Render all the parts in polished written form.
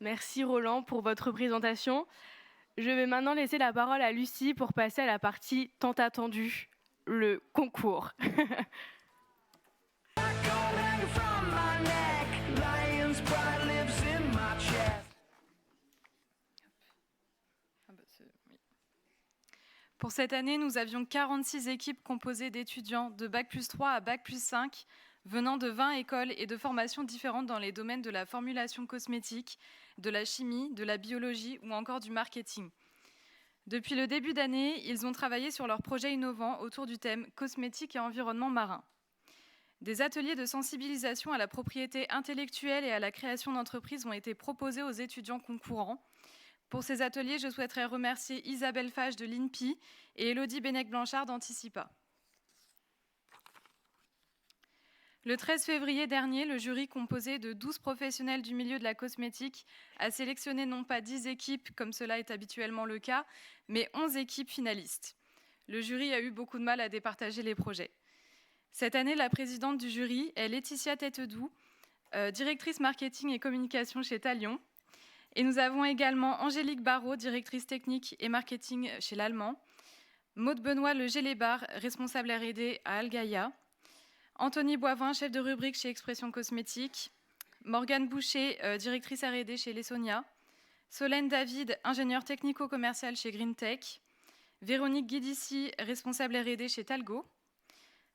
Merci Roland pour votre présentation. Je vais maintenant laisser la parole à Lucie pour passer à la partie tant attendue, le concours. Pour cette année, nous avions 46 équipes composées d'étudiants de Bac+3 à Bac+5, venant de 20 écoles et de formations différentes dans les domaines de la formulation cosmétique, de la chimie, de la biologie ou encore du marketing. Depuis le début d'année, ils ont travaillé sur leurs projets innovants autour du thème cosmétique et environnement marin. Des ateliers de sensibilisation à la propriété intellectuelle et à la création d'entreprises ont été proposés aux étudiants concourants. Pour ces ateliers, je souhaiterais remercier Isabelle Fage de l'INPI et Élodie Bennec-Blanchard d'Anticipa. Le 13 février dernier, le jury composé de 12 professionnels du milieu de la cosmétique a sélectionné non pas 10 équipes, comme cela est habituellement le cas, mais 11 équipes finalistes. Le jury a eu beaucoup de mal à départager les projets. Cette année, la présidente du jury est Laetitia Têtedoux, directrice marketing et communication chez Talion. Et nous avons également Angélique Barraud, directrice technique et marketing chez l'Allemand, Maude Benoît Le Gélébar, responsable R&D à Algaïa, Anthony Boivin, chef de rubrique chez Expression Cosmétique, Morgane Boucher, directrice R&D chez Lessonia, Solène David, ingénieure technico-commercial chez GreenTech, Véronique Guidici, responsable R&D chez Talgo,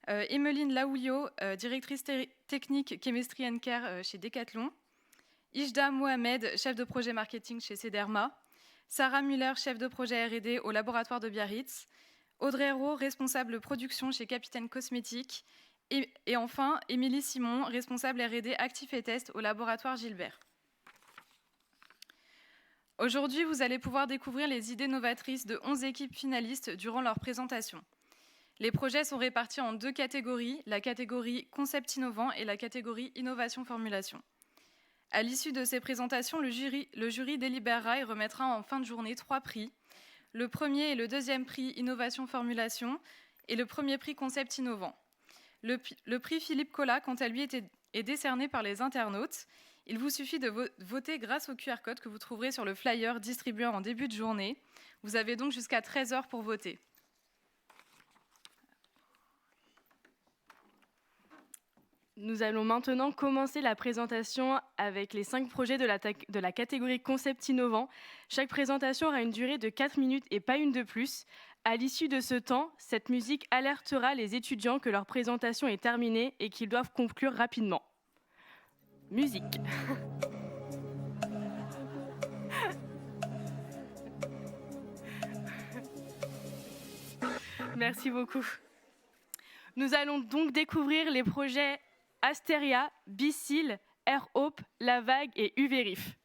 Emeline Laouillot, directrice technique Chemistry and Care chez Decathlon, Ijda Mohamed, chef de projet marketing chez Cederma, Sarah Muller, chef de projet R&D au laboratoire de Biarritz, Audrey Rowe, responsable production chez Capitaine Cosmétique, et enfin Émilie Simon, responsable R&D actif et test au laboratoire Gilbert. Aujourd'hui, vous allez pouvoir découvrir les idées novatrices de 11 équipes finalistes durant leur présentation. Les projets sont répartis en 2 catégories, la catégorie concept innovant et la catégorie innovation formulation. À l'issue de ces présentations, le jury délibérera et remettra en fin de journée 3 prix. Le premier et le deuxième prix Innovation Formulation et le premier prix Concept Innovant. Le prix Philippe Collat, quant à lui, est décerné par les internautes. Il vous suffit de voter grâce au QR code que vous trouverez sur le flyer distribué en début de journée. Vous avez donc jusqu'à 13h pour voter. Nous allons maintenant commencer la présentation avec les 5 projets de la catégorie concept innovant. Chaque présentation aura une durée de 4 minutes et pas une de plus. À l'issue de ce temps, cette musique alertera les étudiants que leur présentation est terminée et qu'ils doivent conclure rapidement. Musique. Merci beaucoup. Nous allons donc découvrir les projets Asteria, Bicil, Air Hope, La Vague et UVerif.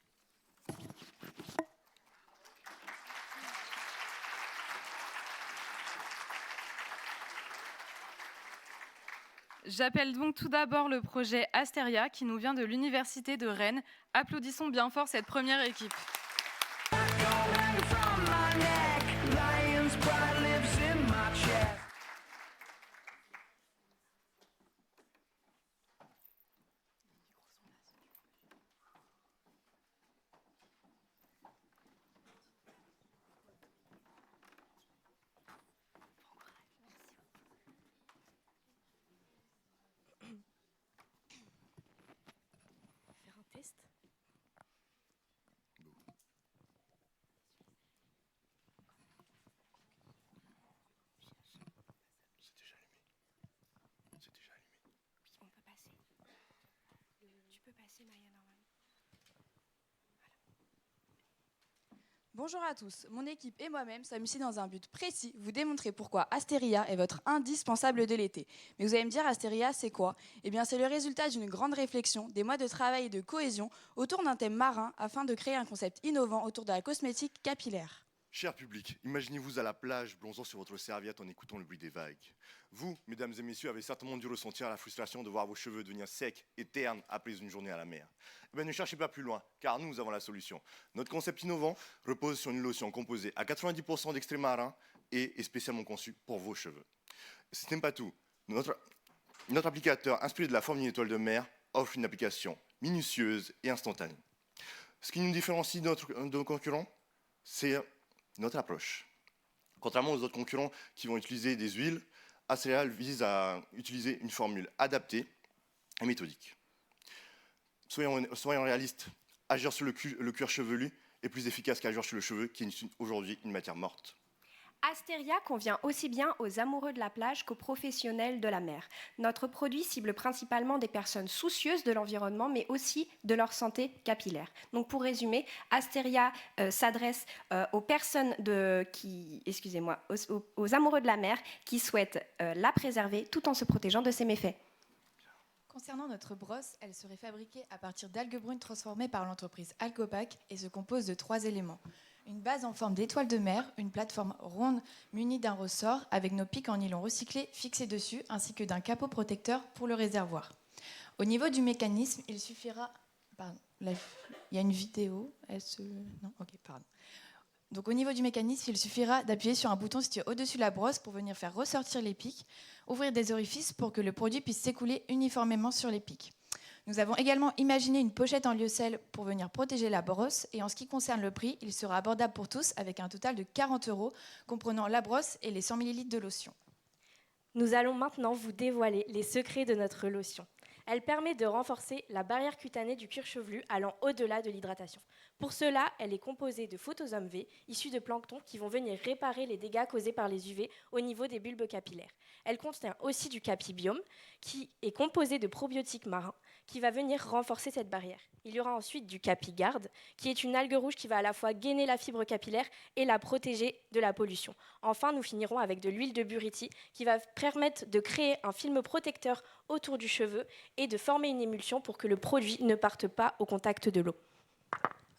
J'appelle donc tout d'abord le projet Asteria qui nous vient de l'Université de Rennes. Applaudissons bien fort cette première équipe. Bonjour à tous, mon équipe et moi-même sommes ici dans un but précis, vous démontrer pourquoi Asteria est votre indispensable de l'été. Mais vous allez me dire, Asteria, c'est quoi? Eh bien, c'est le résultat d'une grande réflexion, des mois de travail et de cohésion autour d'un thème marin afin de créer un concept innovant autour de la cosmétique capillaire. Cher public, imaginez-vous à la plage, bronzant sur votre serviette en écoutant le bruit des vagues. Vous, mesdames et messieurs, avez certainement dû ressentir la frustration de voir vos cheveux devenir secs et ternes après une journée à la mer. Eh bien, ne cherchez pas plus loin, car nous avons la solution. Notre concept innovant repose sur une lotion composée à 90% d'extraits marins et est spécialement conçue pour vos cheveux. Ce n'est pas tout. Notre applicateur, inspiré de la forme d'une étoile de mer, offre une application minutieuse et instantanée. Ce qui nous différencie de nos concurrents, c'est notre approche. Contrairement aux autres concurrents qui vont utiliser des huiles, Asteria vise à utiliser une formule adaptée et méthodique. Soyons réalistes, agir sur le cuir chevelu est plus efficace qu'agir sur le cheveu, qui est aujourd'hui une matière morte. Asteria convient aussi bien aux amoureux de la plage qu'aux professionnels de la mer. Notre produit cible principalement des personnes soucieuses de l'environnement, mais aussi de leur santé capillaire. Donc pour résumer, Asteria s'adresse aux personnes aux amoureux de la mer qui souhaitent la préserver tout en se protégeant de ses méfaits. Concernant notre brosse, elle serait fabriquée à partir d'algues brunes transformées par l'entreprise Alcopac et se compose de 3 éléments. Une base en forme d'étoile de mer, une plateforme ronde munie d'un ressort avec nos pics en nylon recyclé fixés dessus, ainsi que d'un capot protecteur pour le réservoir. Au niveau du mécanisme, il suffira... Pardon, il y a une vidéo. Non, ok, pardon. Donc au niveau du mécanisme, il suffira d'appuyer sur un bouton situé au-dessus de la brosse pour venir faire ressortir les pics, ouvrir des orifices pour que le produit puisse s'écouler uniformément sur les pics. Nous avons également imaginé une pochette en lyocell pour venir protéger la brosse. Et en ce qui concerne le prix, il sera abordable pour tous avec un total de 40 €, comprenant la brosse et les 100 ml de lotion. Nous allons maintenant vous dévoiler les secrets de notre lotion. Elle permet de renforcer la barrière cutanée du cuir chevelu allant au-delà de l'hydratation. Pour cela, elle est composée de photosomes V issus de plancton qui vont venir réparer les dégâts causés par les UV au niveau des bulbes capillaires. Elle contient aussi du capibiome qui est composé de probiotiques marins qui va venir renforcer cette barrière. Il y aura ensuite du capigarde qui est une algue rouge qui va à la fois gainer la fibre capillaire et la protéger de la pollution. Enfin, nous finirons avec de l'huile de buriti qui va permettre de créer un film protecteur autour du cheveu et de former une émulsion pour que le produit ne parte pas au contact de l'eau.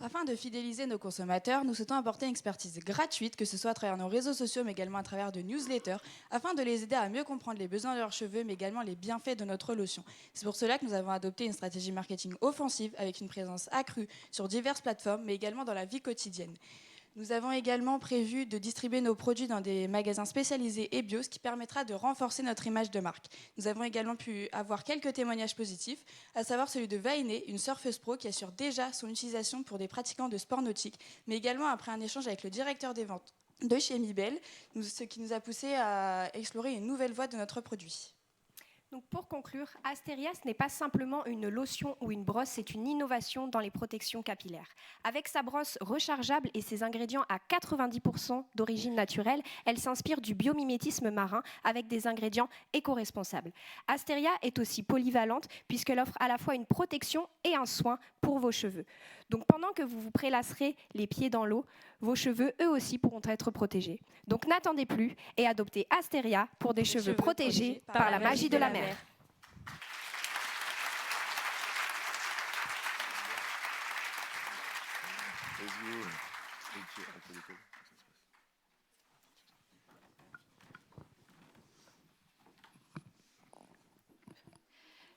Afin de fidéliser nos consommateurs, nous souhaitons apporter une expertise gratuite, que ce soit à travers nos réseaux sociaux, mais également à travers de newsletters, afin de les aider à mieux comprendre les besoins de leurs cheveux, mais également les bienfaits de notre lotion. C'est pour cela que nous avons adopté une stratégie marketing offensive, avec une présence accrue sur diverses plateformes, mais également dans la vie quotidienne. Nous avons également prévu de distribuer nos produits dans des magasins spécialisés et bio, ce qui permettra de renforcer notre image de marque. Nous avons également pu avoir quelques témoignages positifs, à savoir celui de Vainé, une surfeuse pro qui assure déjà son utilisation pour des pratiquants de sport nautique, mais également après un échange avec le directeur des ventes de chez Mibel, ce qui nous a poussé à explorer une nouvelle voie de notre produit. Donc pour conclure, Asteria, ce n'est pas simplement une lotion ou une brosse, c'est une innovation dans les protections capillaires. Avec sa brosse rechargeable et ses ingrédients à 90% d'origine naturelle, elle s'inspire du biomimétisme marin avec des ingrédients éco-responsables. Asteria est aussi polyvalente puisqu'elle offre à la fois une protection et un soin pour vos cheveux. Donc pendant que vous vous prélasserez les pieds dans l'eau, vos cheveux, eux aussi, pourront être protégés. Donc n'attendez plus et adoptez Asteria pour des cheveux protégés par la magie de la mer.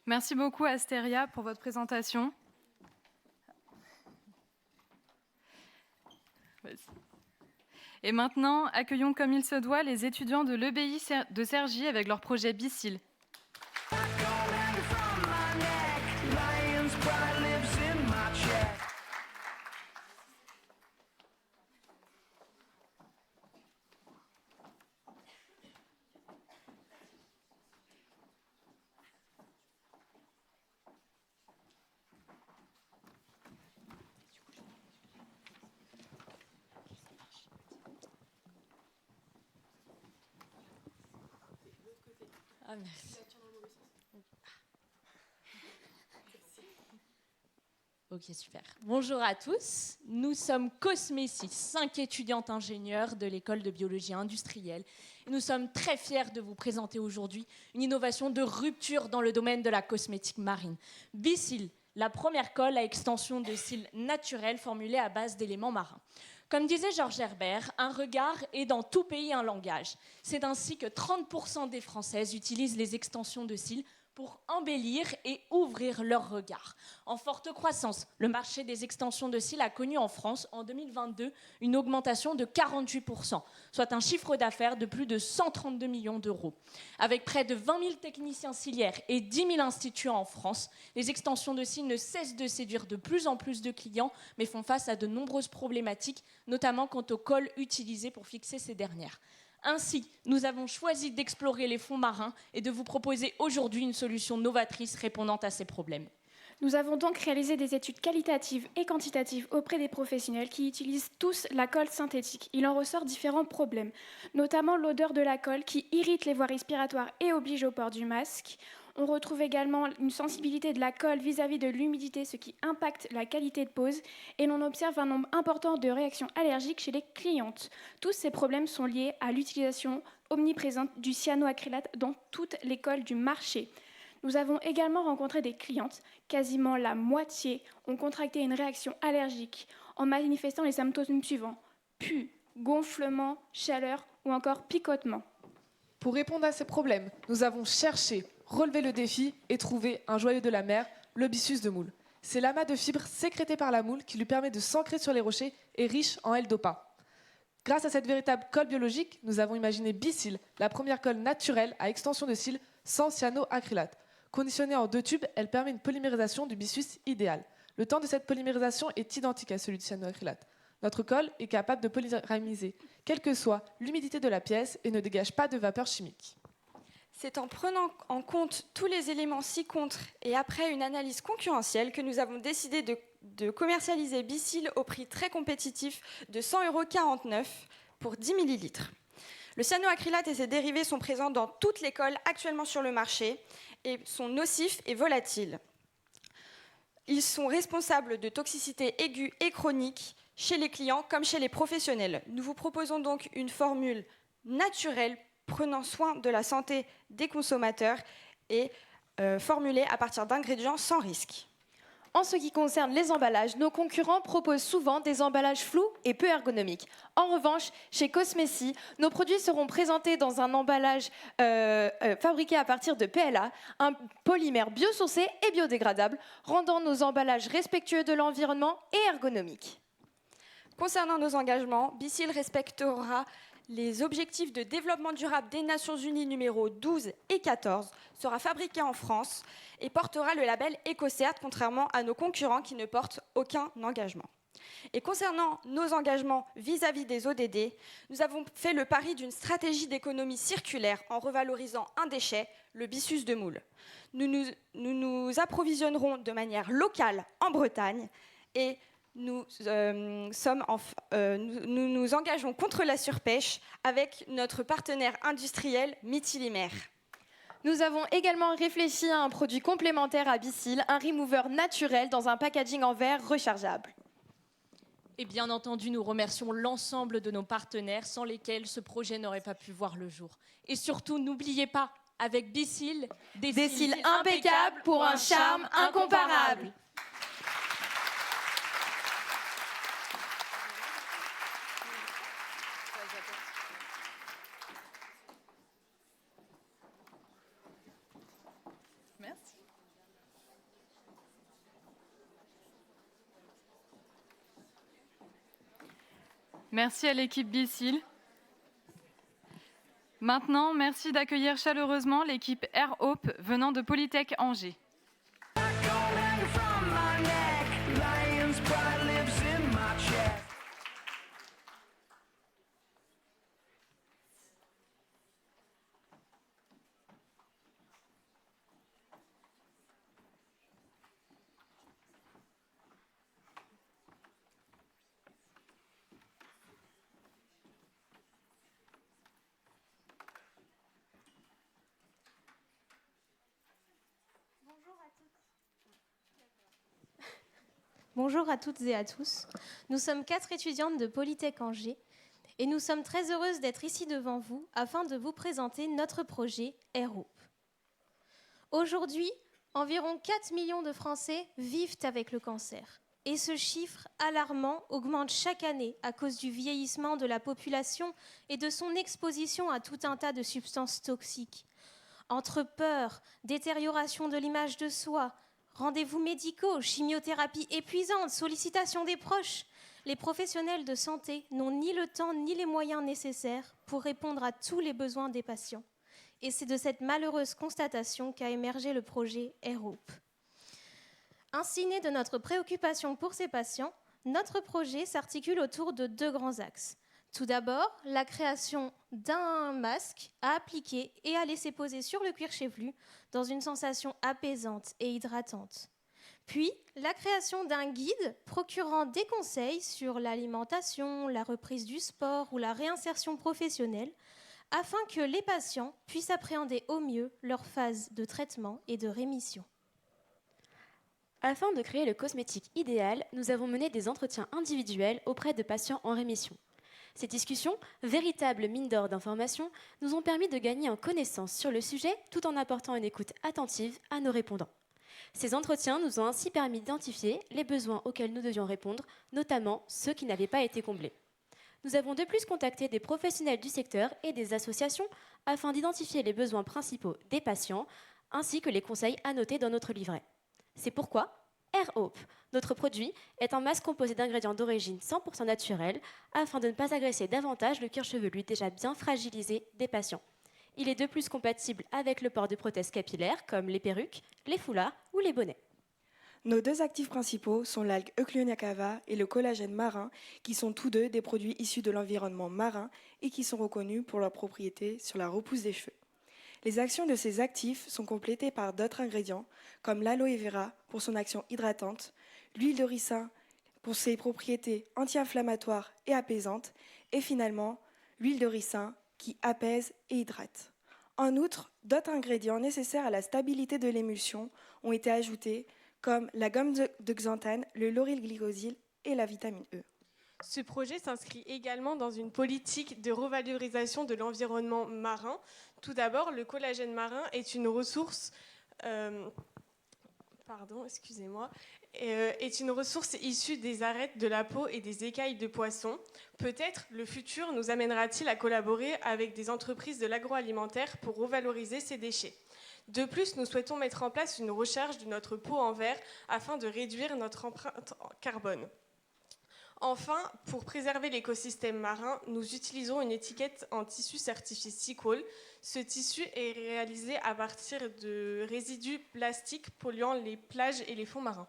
Merci beaucoup Asteria pour votre présentation. Et maintenant, accueillons comme il se doit les étudiants de l'EBI de Cergy avec leur projet Bicil. Ah, merci. Ok, super. Bonjour à tous. Nous sommes Cosmésis, 5 étudiantes ingénieures de l'école de biologie industrielle. Et nous sommes très fiers de vous présenter aujourd'hui une innovation de rupture dans le domaine de la cosmétique marine. Bicil, la première colle à extension de cils naturels formulée à base d'éléments marins. Comme disait Georges Herbert, un regard est dans tout pays un langage. C'est ainsi que 30% des Françaises utilisent les extensions de cils pour embellir et ouvrir leur regard. En forte croissance, le marché des extensions de cils a connu en France en 2022 une augmentation de 48%, soit un chiffre d'affaires de plus de 132 millions d'euros. Avec près de 20 000 techniciens ciliaires et 10 000 instituts en France, les extensions de cils ne cessent de séduire de plus en plus de clients, mais font face à de nombreuses problématiques, notamment quant au colle utilisé pour fixer ces dernières. Ainsi, nous avons choisi d'explorer les fonds marins et de vous proposer aujourd'hui une solution novatrice répondant à ces problèmes. Nous avons donc réalisé des études qualitatives et quantitatives auprès des professionnels qui utilisent tous la colle synthétique. Il en ressort différents problèmes, notamment l'odeur de la colle qui irrite les voies respiratoires et oblige au port du masque. On retrouve également une sensibilité de la colle vis-à-vis de l'humidité, ce qui impacte la qualité de pose. Et l'on observe un nombre important de réactions allergiques chez les clientes. Tous ces problèmes sont liés à l'utilisation omniprésente du cyanoacrylate dans toutes les colles du marché. Nous avons également rencontré des clientes, quasiment la moitié ont contracté une réaction allergique en manifestant les symptômes suivants: pus, gonflement, chaleur ou encore picotement. Pour répondre à ces problèmes, nous avons cherché, relevé le défi et trouvé un joyau de la mer, le byssus de moule. C'est l'amas de fibres sécrétées par la moule qui lui permet de s'ancrer sur les rochers et riche en L-Dopa. Grâce à cette véritable colle biologique, nous avons imaginé Bicyl, la première colle naturelle à extension de cils sans cyanoacrylate. Conditionnée en 2 tubes, elle permet une polymérisation du byssus idéal. Le temps de cette polymérisation est identique à celui du cyanoacrylate. Notre colle est capable de polymériser, quelle que soit l'humidité de la pièce, et ne dégage pas de vapeur chimique. C'est en prenant en compte tous les éléments ci-contre et après une analyse concurrentielle que nous avons décidé de commercialiser Bicyl au prix très compétitif de 100,49 € pour 10 ml. Le cyanoacrylate et ses dérivés sont présents dans toutes les colles actuellement sur le marché et sont nocifs et volatiles. Ils sont responsables de toxicité aiguë et chronique chez les clients comme chez les professionnels. Nous vous proposons donc une formule naturelle prenant soin de la santé des consommateurs et formulée à partir d'ingrédients sans risque. En ce qui concerne les emballages, nos concurrents proposent souvent des emballages flous et peu ergonomiques. En revanche, chez Cosmeci, nos produits seront présentés dans un emballage fabriqué à partir de PLA, un polymère biosourcé et biodégradable, rendant nos emballages respectueux de l'environnement et ergonomiques. Concernant nos engagements, Bicyl respectera les objectifs de développement durable des Nations Unies numéro 12 et 14, sera fabriqué en France et portera le label EcoCert, contrairement à nos concurrents qui ne portent aucun engagement. Et concernant nos engagements vis-à-vis des ODD, nous avons fait le pari d'une stratégie d'économie circulaire en revalorisant un déchet, le byssus de moule. Nous nous approvisionnerons de manière locale en Bretagne et nous nous engageons contre la surpêche avec notre partenaire industriel Mithilimer. Nous avons également réfléchi à un produit complémentaire à Bicyl, un remover naturel dans un packaging en verre rechargeable. Et bien entendu, nous remercions l'ensemble de nos partenaires sans lesquels ce projet n'aurait pas pu voir le jour. Et surtout, n'oubliez pas, avec Bicyl, des cils impeccables pour un charme incomparable. Merci à l'équipe Bicyl. Maintenant, merci d'accueillir chaleureusement l'équipe Air Hope venant de Polytech Angers. Bonjour à toutes et à tous. Nous sommes 4 étudiantes de Polytech Angers et nous sommes très heureuses d'être ici devant vous afin de vous présenter notre projet Air Hope. Aujourd'hui, environ 4 millions de Français vivent avec le cancer. Et ce chiffre alarmant augmente chaque année à cause du vieillissement de la population et de son exposition à tout un tas de substances toxiques. Entre peur, détérioration de l'image de soi, rendez-vous médicaux, chimiothérapie épuisante, sollicitation des proches, les professionnels de santé n'ont ni le temps ni les moyens nécessaires pour répondre à tous les besoins des patients. Et c'est de cette malheureuse constatation qu'a émergé le projet AirHope. Ainsi né de notre préoccupation pour ces patients, notre projet s'articule autour de 2 grands axes. Tout d'abord, la création d'un masque à appliquer et à laisser poser sur le cuir chevelu dans une sensation apaisante et hydratante. Puis, la création d'un guide procurant des conseils sur l'alimentation, la reprise du sport ou la réinsertion professionnelle, afin que les patients puissent appréhender au mieux leur phase de traitement et de rémission. Afin de créer le cosmétique idéal, nous avons mené des entretiens individuels auprès de patients en rémission. Ces discussions, véritables mines d'or d'informations, nous ont permis de gagner en connaissance sur le sujet tout en apportant une écoute attentive à nos répondants. Ces entretiens nous ont ainsi permis d'identifier les besoins auxquels nous devions répondre, notamment ceux qui n'avaient pas été comblés. Nous avons de plus contacté des professionnels du secteur et des associations afin d'identifier les besoins principaux des patients, ainsi que les conseils à noter dans notre livret. C'est pourquoi AirHope, notre produit, est un masque composé d'ingrédients d'origine 100% naturelle afin de ne pas agresser davantage le cuir chevelu déjà bien fragilisé des patients. Il est de plus compatible avec le port de prothèses capillaires comme les perruques, les foulards ou les bonnets. Nos 2 actifs principaux sont l'algue Euclionia cava et le collagène marin, qui sont tous 2 des produits issus de l'environnement marin et qui sont reconnus pour leurs propriétés sur la repousse des cheveux. Les actions de ces actifs sont complétées par d'autres ingrédients, comme l'aloe vera pour son action hydratante, l'huile de ricin pour ses propriétés anti-inflammatoires et apaisantes, et finalement l'huile de ricin qui apaise et hydrate. En outre, d'autres ingrédients nécessaires à la stabilité de l'émulsion ont été ajoutés, comme la gomme de xanthane, le laurylglycosyl et la vitamine E. Ce projet s'inscrit également dans une politique de revalorisation de l'environnement marin. Tout d'abord, le collagène marin est une ressource, est une ressource issue des arêtes de la peau et des écailles de poisson. Peut-être le futur nous amènera-t-il à collaborer avec des entreprises de l'agroalimentaire pour revaloriser ces déchets. De plus, nous souhaitons mettre en place une recharge de notre peau en verre afin de réduire notre empreinte carbone. Enfin, pour préserver l'écosystème marin, nous utilisons une étiquette en tissu certifié Sequal. Ce tissu est réalisé à partir de résidus plastiques polluant les plages et les fonds marins.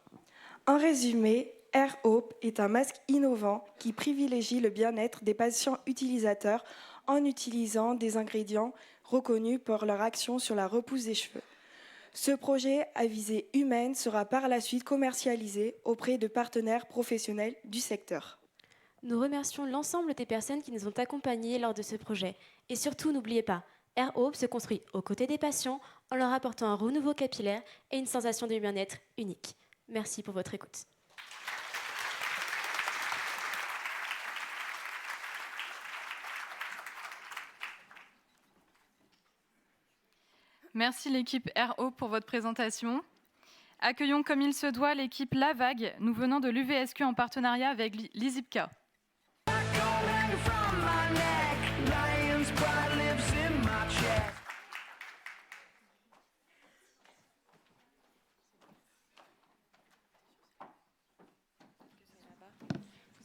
En résumé, AirHope est un masque innovant qui privilégie le bien-être des patients utilisateurs en utilisant des ingrédients reconnus pour leur action sur la repousse des cheveux. Ce projet à visée humaine sera par la suite commercialisé auprès de partenaires professionnels du secteur. Nous remercions l'ensemble des personnes qui nous ont accompagnés lors de ce projet. Et surtout, n'oubliez pas, AirHope se construit aux côtés des patients en leur apportant un renouveau capillaire et une sensation de bien-être unique. Merci pour votre écoute. Merci l'équipe AirHope pour votre présentation. Accueillons comme il se doit l'équipe La Vague, nous venant de l'UVSQ en partenariat avec l'ISIPCA. Vous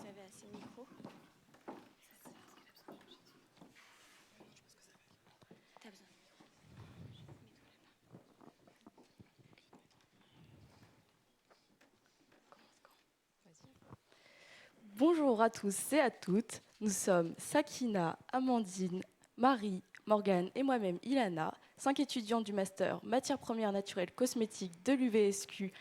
avez assez de micros ? Bonjour à tous et à toutes, nous sommes Sakina, Amandine, Marie, Morgane et moi-même Ilana, 5 étudiants du master Matières premières naturelles cosmétiques de l'UVSQ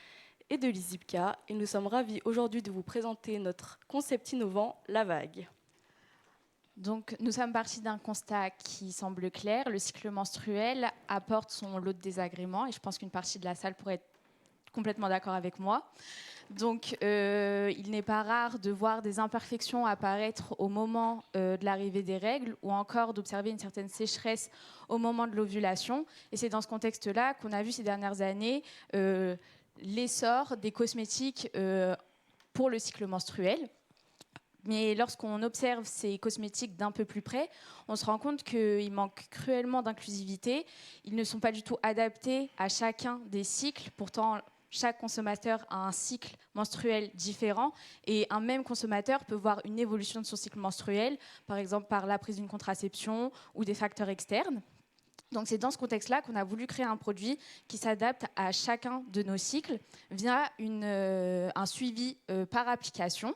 et de l'ISIPCA et nous sommes ravis aujourd'hui de vous présenter notre concept innovant, La Vague. Donc, nous sommes partis d'un constat qui semble clair, le cycle menstruel apporte son lot de désagréments et je pense qu'une partie de la salle pourrait être complètement d'accord avec moi. Donc, il n'est pas rare de voir des imperfections apparaître au moment de l'arrivée des règles ou encore d'observer une certaine sécheresse au moment de l'ovulation. Et c'est dans ce contexte-là qu'on a vu ces dernières années l'essor des cosmétiques pour le cycle menstruel. Mais lorsqu'on observe ces cosmétiques d'un peu plus près, on se rend compte qu'ils manquent cruellement d'inclusivité. Ils ne sont pas du tout adaptés à chacun des cycles. Pourtant, chaque consommateur a un cycle menstruel différent et un même consommateur peut voir une évolution de son cycle menstruel, par exemple par la prise d'une contraception ou des facteurs externes. Donc c'est dans ce contexte-là qu'on a voulu créer un produit qui s'adapte à chacun de nos cycles via un suivi par application.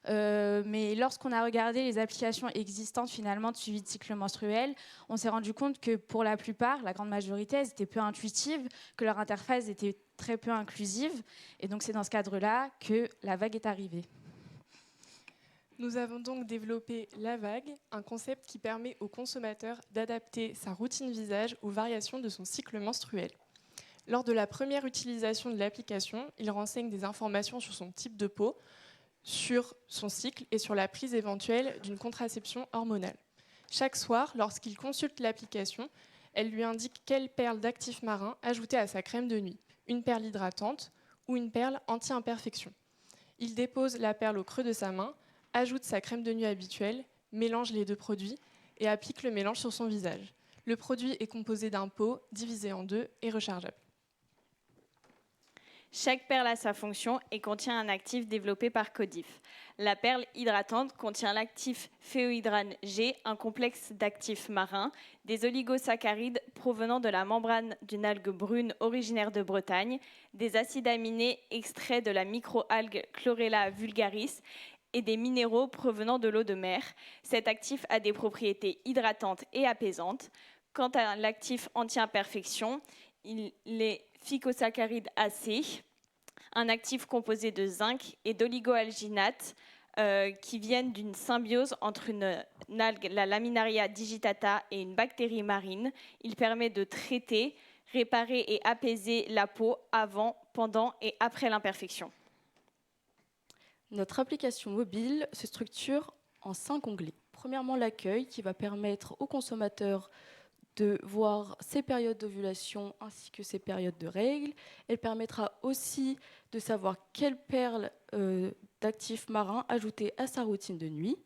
Mais lorsqu'on a regardé les applications existantes finalement de suivi de cycle menstruel, on s'est rendu compte que pour la plupart, la grande majorité, elles étaient peu intuitives, que leur interface était très peu inclusive. Et donc c'est dans ce cadre-là que la vague est arrivée. Nous avons donc développé la vague, un concept qui permet au consommateur d'adapter sa routine visage aux variations de son cycle menstruel. Lors de la première utilisation de l'application, il renseigne des informations sur son type de peau, sur son cycle et sur la prise éventuelle d'une contraception hormonale. Chaque soir, lorsqu'il consulte l'application, elle lui indique quelle perle d'actif marin ajouter à sa crème de nuit, une perle hydratante ou une perle anti-imperfection. Il dépose la perle au creux de sa main, ajoute sa crème de nuit habituelle, mélange les deux produits et applique le mélange sur son visage. Le produit est composé d'un pot divisé en deux et rechargeable. Chaque perle a sa fonction et contient un actif développé par Codif. La perle hydratante contient l'actif phéohydrane G, un complexe d'actifs marins, des oligosaccharides provenant de la membrane d'une algue brune originaire de Bretagne, des acides aminés extraits de la microalgue Chlorella vulgaris et des minéraux provenant de l'eau de mer. Cet actif a des propriétés hydratantes et apaisantes. Quant à l'actif anti-imperfection, il est phycosaccharides AC, un actif composé de zinc et d'oligoalginate qui viennent d'une symbiose entre une algue, la Laminaria digitata, et une bactérie marine. Il permet de traiter, réparer et apaiser la peau avant, pendant et après l'imperfection. Notre application mobile se structure en 5 onglets. Premièrement, l'accueil qui va permettre aux consommateurs de voir ses périodes d'ovulation ainsi que ses périodes de règles. Elle permettra aussi de savoir quelle perle d'actifs marins ajouter à sa routine de nuit.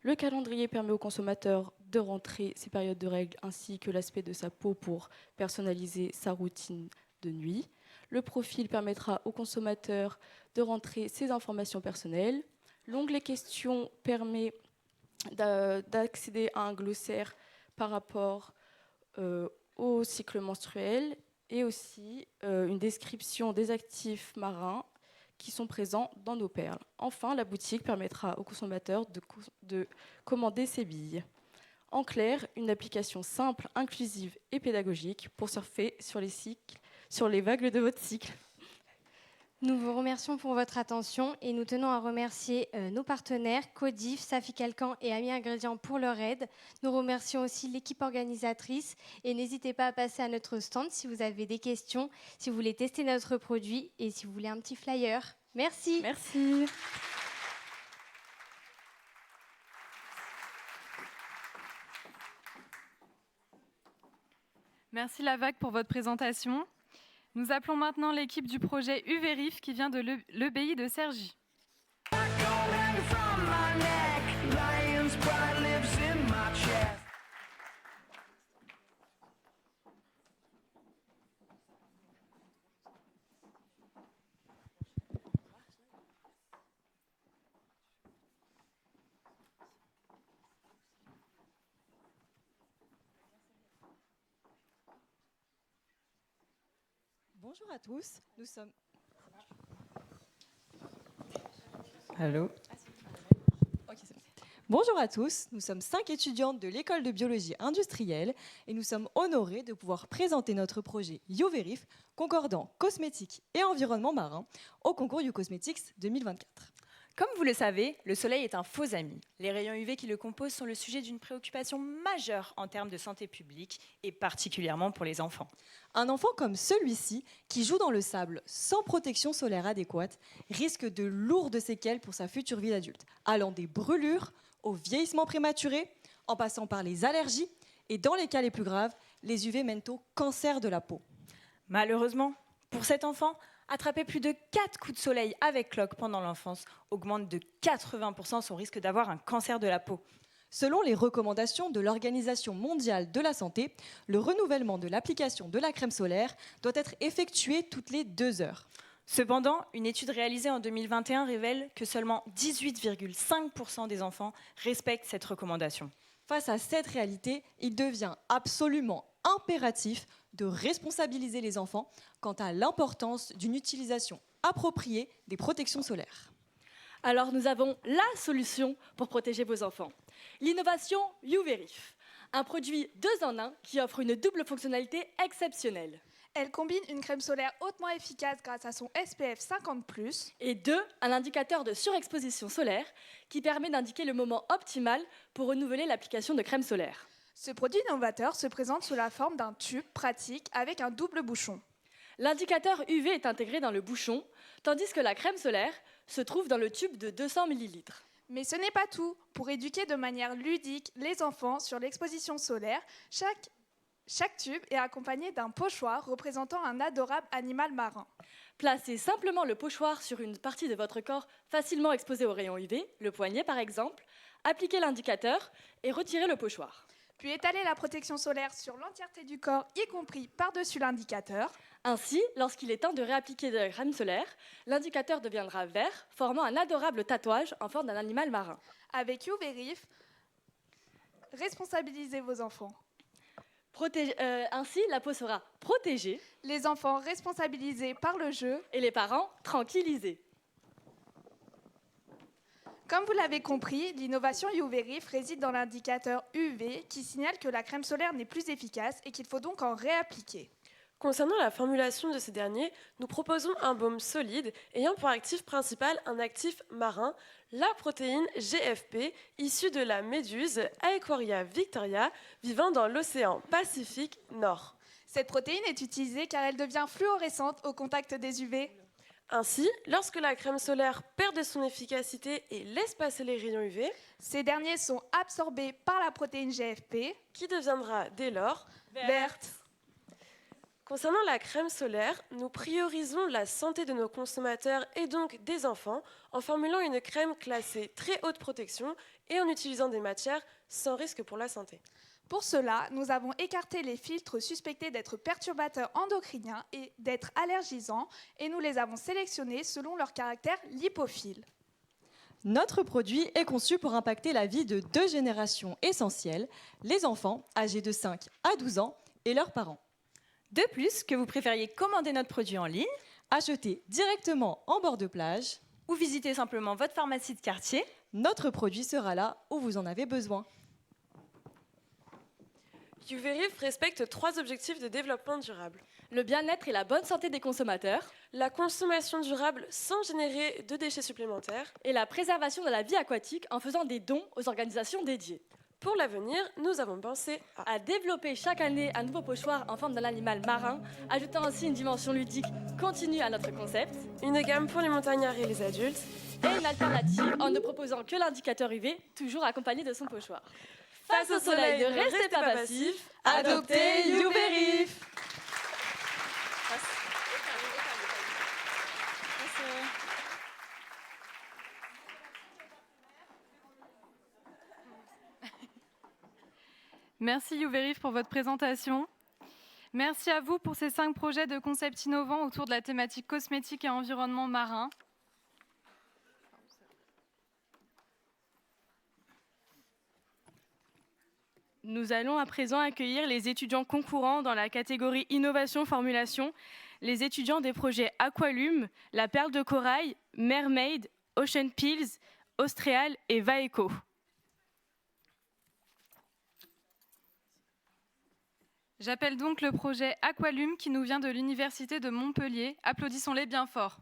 Le calendrier permet au consommateur de rentrer ses périodes de règles ainsi que l'aspect de sa peau pour personnaliser sa routine de nuit. Le profil permettra au consommateur de rentrer ses informations personnelles. L'onglet questions permet d'accéder à un glossaire par rapport au cycle menstruel et aussi une description des actifs marins qui sont présents dans nos perles. Enfin, la boutique permettra aux consommateurs de commander ses billes. En clair, une application simple, inclusive et pédagogique pour surfer sur les vagues de votre cycle. Nous vous remercions pour votre attention et nous tenons à remercier nos partenaires, Codif, Safi Calcan et Ami Ingrédients pour leur aide. Nous remercions aussi l'équipe organisatrice et n'hésitez pas à passer à notre stand si vous avez des questions, si vous voulez tester notre produit et si vous voulez un petit flyer. Merci. Merci. Merci La Vague pour votre présentation. Nous appelons maintenant l'équipe du projet UVerif qui vient de l'EBI de Cergy. Bonjour à tous, nous sommes... Allô ? Okay, c'est bon. Bonjour à tous, nous sommes 5 étudiantes de l'école de biologie industrielle et nous sommes honorées de pouvoir présenter notre projet UVerif, concordant cosmétiques et environnement marin, au concours YouCosmetics 2024. Comme vous le savez, le soleil est un faux ami. Les rayons UV qui le composent sont le sujet d'une préoccupation majeure en termes de santé publique et particulièrement pour les enfants. Un enfant comme celui-ci, qui joue dans le sable sans protection solaire adéquate, risque de lourdes séquelles pour sa future vie d'adulte, allant des brûlures au vieillissement prématuré, en passant par les allergies et dans les cas les plus graves, les UV mènent au cancer de la peau. Malheureusement, pour cet enfant, Attraper plus de 4 coups de soleil avec cloque pendant l'enfance augmente de 80% son risque d'avoir un cancer de la peau. Selon les recommandations de l'Organisation mondiale de la santé, le renouvellement de l'application de la crème solaire doit être effectué toutes les 2 heures. Cependant, une étude réalisée en 2021 révèle que seulement 18,5% des enfants respectent cette recommandation. Face à cette réalité, il devient absolument impératif de responsabiliser les enfants quant à l'importance d'une utilisation appropriée des protections solaires. Alors nous avons la solution pour protéger vos enfants. L'innovation UV-Reef, un produit 2 en 1 qui offre une double fonctionnalité exceptionnelle. Elle combine une crème solaire hautement efficace grâce à son SPF 50+, et 2, un indicateur de surexposition solaire qui permet d'indiquer le moment optimal pour renouveler l'application de crème solaire. Ce produit novateur se présente sous la forme d'un tube pratique avec un double bouchon. L'indicateur UV est intégré dans le bouchon, tandis que la crème solaire se trouve dans le tube de 200 ml. Mais ce n'est pas tout. Pour éduquer de manière ludique les enfants sur l'exposition solaire, chaque tube est accompagné d'un pochoir représentant un adorable animal marin. Placez simplement le pochoir sur une partie de votre corps facilement exposée aux rayons UV, le poignet par exemple, appliquez l'indicateur et retirez le pochoir. Puis étalez la protection solaire sur l'entièreté du corps, y compris par-dessus l'indicateur. Ainsi, lorsqu'il est temps de réappliquer de la crème solaire, l'indicateur deviendra vert, formant un adorable tatouage en forme d'un animal marin. Avec UV-Reef, responsabilisez vos enfants. Ainsi, la peau sera protégée, les enfants responsabilisés par le jeu et les parents tranquillisés. Comme vous l'avez compris, l'innovation UV-Reef réside dans l'indicateur UV qui signale que la crème solaire n'est plus efficace et qu'il faut donc en réappliquer. Concernant la formulation de ces derniers, nous proposons un baume solide ayant pour actif principal un actif marin, la protéine GFP, issue de la méduse Aequoria victoria, vivant dans l'océan Pacifique Nord. Cette protéine est utilisée car elle devient fluorescente au contact des UV. Ainsi, lorsque la crème solaire perd de son efficacité et laisse passer les rayons UV, ces derniers sont absorbés par la protéine GFP, qui deviendra dès lors verte. Concernant la crème solaire, nous priorisons la santé de nos consommateurs et donc des enfants en formulant une crème classée très haute protection et en utilisant des matières sans risque pour la santé. Pour cela, nous avons écarté les filtres suspectés d'être perturbateurs endocriniens et d'être allergisants et nous les avons sélectionnés selon leur caractère lipophile. Notre produit est conçu pour impacter la vie de 2 générations essentielles, les enfants âgés de 5 à 12 ans et leurs parents. De plus, que vous préfériez commander notre produit en ligne, acheter directement en bord de plage ou visiter simplement votre pharmacie de quartier, notre produit sera là où vous en avez besoin. UV-Reef respecte 3 objectifs de développement durable. Le bien-être et la bonne santé des consommateurs, la consommation durable sans générer de déchets supplémentaires et la préservation de la vie aquatique en faisant des dons aux organisations dédiées. Pour l'avenir, nous avons pensé à développer chaque année un nouveau pochoir en forme d'un animal marin, ajoutant ainsi une dimension ludique continue à notre concept, une gamme pour les montagnards et les adultes, et une alternative en ne proposant que l'indicateur UV, toujours accompagné de son pochoir. Face au soleil, ne restez pas passif, adoptez UV-Reef. Merci UV-Reef pour votre présentation. Merci à vous pour ces 5 projets de concepts innovants autour de la thématique cosmétique et environnement marin. Nous allons à présent accueillir les étudiants concourants dans la catégorie Innovation-Formulation, les étudiants des projets Aqualume, La Perle de Corail, Mermaid, Ocean Pills, Austréal et Vaeco. J'appelle donc le projet Aqualume qui nous vient de l'Université de Montpellier. Applaudissons-les bien fort.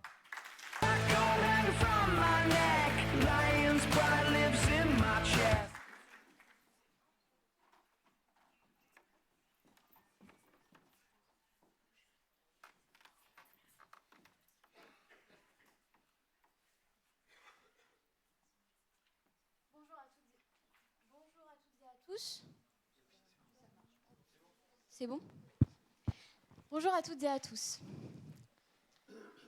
C'est bon ? Bonjour à toutes et à tous.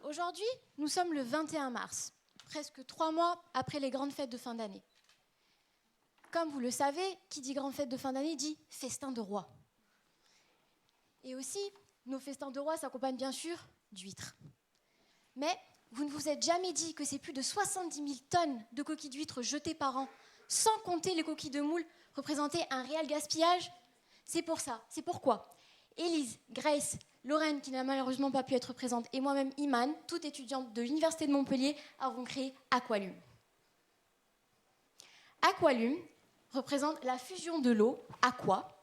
Aujourd'hui, nous sommes le 21 mars, presque 3 mois après les grandes fêtes de fin d'année. Comme vous le savez, qui dit grande fête de fin d'année dit festin de roi. Et aussi, nos festins de roi s'accompagnent bien sûr d'huîtres. Mais vous ne vous êtes jamais dit que c'est plus de 70 000 tonnes de coquilles d'huîtres jetées par an, sans compter les coquilles de moules, représentaient un réel gaspillage? C'est pour ça, c'est pourquoi Élise, Grace, Lorraine, qui n'a malheureusement pas pu être présente, et moi-même, Iman, toute étudiante de l'Université de Montpellier, avons créé Aqualume. Aqualume représente la fusion de l'eau, aqua,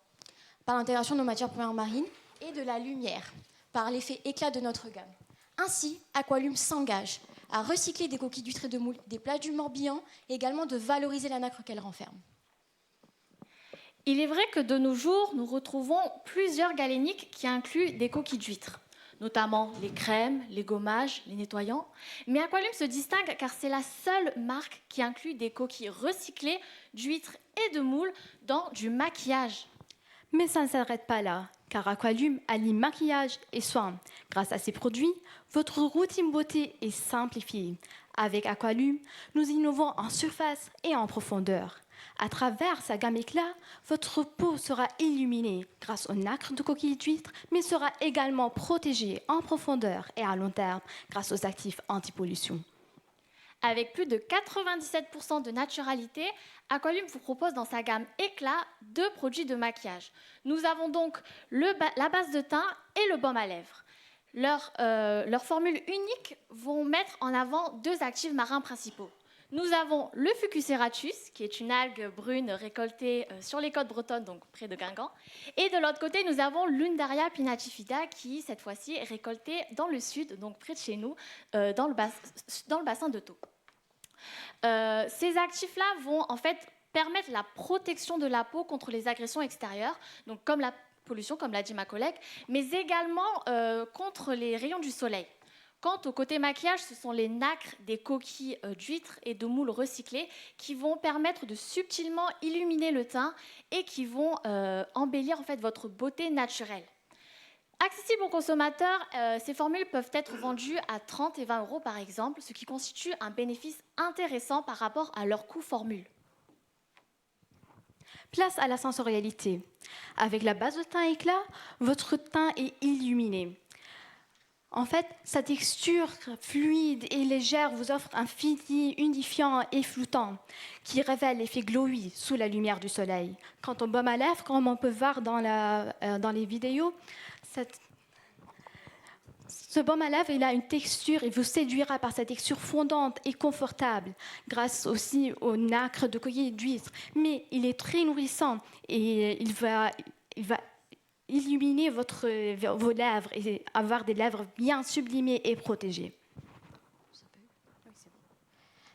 par l'intégration de nos matières premières marines, et de la lumière, par l'effet éclat de notre gamme. Ainsi, Aqualume s'engage à recycler des coquilles d'huîtres et de moules, des plages du Morbihan, et également de valoriser la nacre qu'elle renferme. Il est vrai que de nos jours, nous retrouvons plusieurs galéniques qui incluent des coquilles d'huîtres, notamment les crèmes, les gommages, les nettoyants. Mais Aqualume se distingue car c'est la seule marque qui inclut des coquilles recyclées d'huîtres et de moules dans du maquillage. Mais ça ne s'arrête pas là, car Aqualume allie maquillage et soins. Grâce à ces produits, votre routine beauté est simplifiée. Avec Aqualume, nous innovons en surface et en profondeur. À travers sa gamme éclat, votre peau sera illuminée grâce au nacre de coquilles d'huîtres, mais sera également protégée en profondeur et à long terme grâce aux actifs anti-pollution. Avec plus de 97% de naturalité, Aqualume vous propose dans sa gamme éclat 2 produits de maquillage. Nous avons donc la base de teint et le baume à lèvres. Leurs formules uniques vont mettre en avant 2 actifs marins principaux. Nous avons le Fucus serratus, qui est une algue brune récoltée sur les côtes bretonnes, donc près de Guingamp. Et de l'autre côté, nous avons l'Undaria pinnatifida, qui, cette fois-ci, est récoltée dans le sud, donc près de chez nous, dans le bassin de Thau. Ces actifs-là vont en fait permettre la protection de la peau contre les agressions extérieures, donc comme la pollution, comme l'a dit ma collègue, mais également contre les rayons du soleil. Quant au côté maquillage, ce sont les nacres des coquilles d'huîtres et de moules recyclées qui vont permettre de subtilement illuminer le teint et qui vont embellir en fait votre beauté naturelle. Accessibles aux consommateurs, ces formules peuvent être vendues à 30 et 20 euros par exemple, ce qui constitue un bénéfice intéressant par rapport à leur coût formule. Place à la sensorialité. Avec la base de teint éclat, votre teint est illuminé. En fait, sa texture fluide et légère vous offre un fini unifiant et floutant qui révèle l'effet glowy sous la lumière du soleil. Quant au baume à lèvres, comme on peut voir dans les vidéos, ce baume à lèvres, il a une texture, il vous séduira par sa texture fondante et confortable, grâce aussi au nacre de coquilles d'huîtres. Mais il est très nourrissant et il va illuminer vos lèvres et avoir des lèvres bien sublimées et protégées.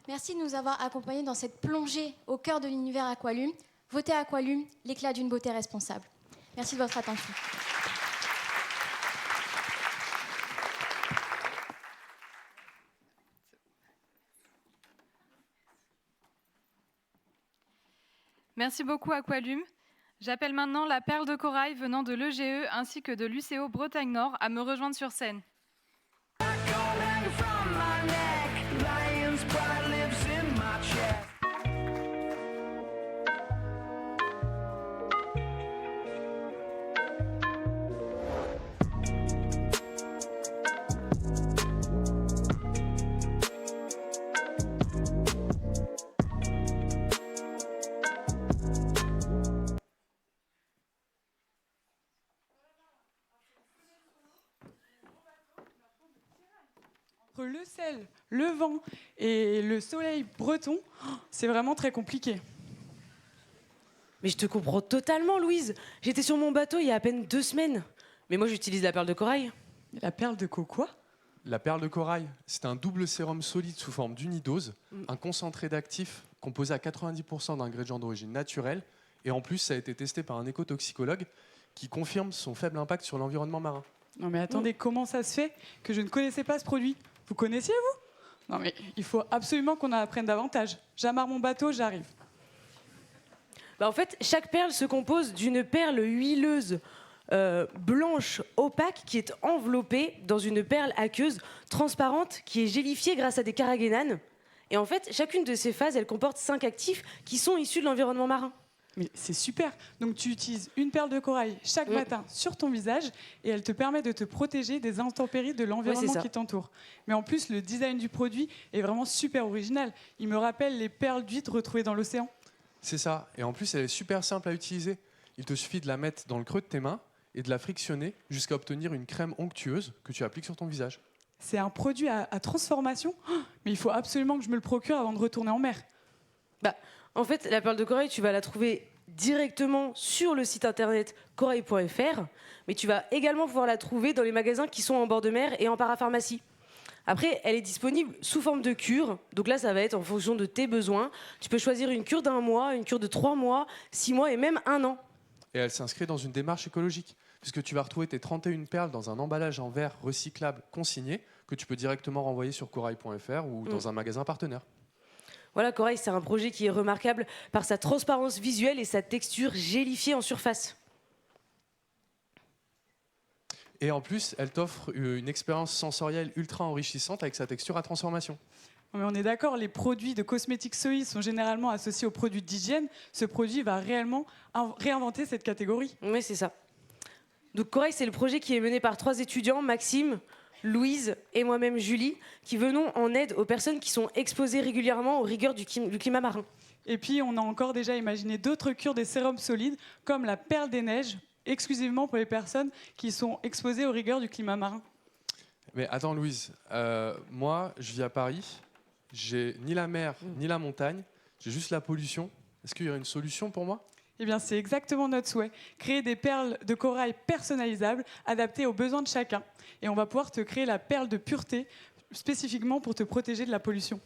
Merci de nous avoir accompagnés dans cette plongée au cœur de l'univers Aqualume. Votez Aqualume, l'éclat d'une beauté responsable. Merci de votre attention. Merci beaucoup Aqualume. J'appelle maintenant la perle de corail venant de l'EGE ainsi que de l'UCO Bretagne Nord à me rejoindre sur scène. Le sel, le vent et le soleil breton, c'est vraiment très compliqué. Mais je te comprends totalement, Louise. J'étais sur mon bateau il y a à peine 2 semaines. Mais moi, j'utilise la perle de corail. La perle de quoi? La perle de corail, c'est un double sérum solide sous forme d'unidose, un concentré d'actifs composé à 90% d'ingrédients d'origine naturelle. Et en plus, ça a été testé par un écotoxicologue qui confirme son faible impact sur l'environnement marin. Non mais attendez, comment ça se fait que je ne connaissais pas ce produit? Vous connaissiez, vous? Non mais il faut absolument qu'on en apprenne davantage. J'amarre mon bateau, j'arrive. En fait, chaque perle se compose d'une perle huileuse blanche, opaque, qui est enveloppée dans une perle aqueuse transparente qui est gélifiée grâce à des carragénanes. Et en fait, chacune de ces phases, elle comporte 5 actifs qui sont issus de l'environnement marin. Mais c'est super. Donc tu utilises une perle de corail chaque matin sur ton visage et elle te permet de te protéger des intempéries de l'environnement qui t'entoure. Mais en plus, le design du produit est vraiment super original. Il me rappelle les perles d'huîtres retrouvées dans l'océan. C'est ça. Et en plus, elle est super simple à utiliser. Il te suffit de la mettre dans le creux de tes mains et de la frictionner jusqu'à obtenir une crème onctueuse que tu appliques sur ton visage. C'est un produit à transformation. Oh, mais il faut absolument que je me le procure avant de retourner en mer. En fait, la perle de corail, tu vas la trouver directement sur le site internet corail.fr, mais tu vas également pouvoir la trouver dans les magasins qui sont en bord de mer et en parapharmacie. Après, elle est disponible sous forme de cure, donc là, ça va être en fonction de tes besoins. Tu peux choisir une cure d'1 mois, une cure de 3 mois, 6 mois et même 1 an. Et elle s'inscrit dans une démarche écologique, puisque tu vas retrouver tes 31 perles dans un emballage en verre recyclable consigné que tu peux directement renvoyer sur corail.fr ou dans un magasin partenaire. Voilà, Corail, c'est un projet qui est remarquable par sa transparence visuelle et sa texture gélifiée en surface. Et en plus, elle t'offre une expérience sensorielle ultra enrichissante avec sa texture à transformation. Mais on est d'accord, les produits de cosmétiques Soy sont généralement associés aux produits d'hygiène. Ce produit va réellement réinventer cette catégorie. Oui, c'est ça. Donc Corail, c'est le projet qui est mené par 3 étudiants, Maxime, Louise et moi-même Julie, qui venons en aide aux personnes qui sont exposées régulièrement aux rigueurs du climat marin. Et puis, on a encore déjà imaginé d'autres cures des sérums solides, comme la perle des neiges, exclusivement pour les personnes qui sont exposées aux rigueurs du climat marin. Mais attends, Louise, moi, je vis à Paris, j'ai ni la mer ni la montagne, j'ai juste la pollution. Est-ce qu'il y aurait une solution pour moi ? Eh bien, c'est exactement notre souhait. Créer des perles de corail personnalisables, adaptées aux besoins de chacun. Et on va pouvoir te créer la perle de pureté, spécifiquement pour te protéger de la pollution.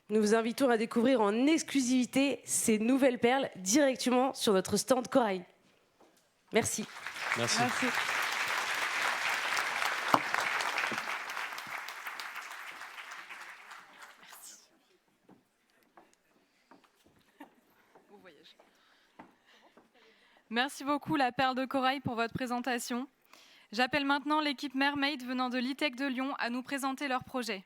Nous vous invitons à découvrir en exclusivité ces nouvelles perles directement sur notre stand Corail. Merci. Merci. Merci. Merci beaucoup, la perle de corail, pour votre présentation. J'appelle maintenant l'équipe Mermaid venant de l'ITEC de Lyon à nous présenter leur projet.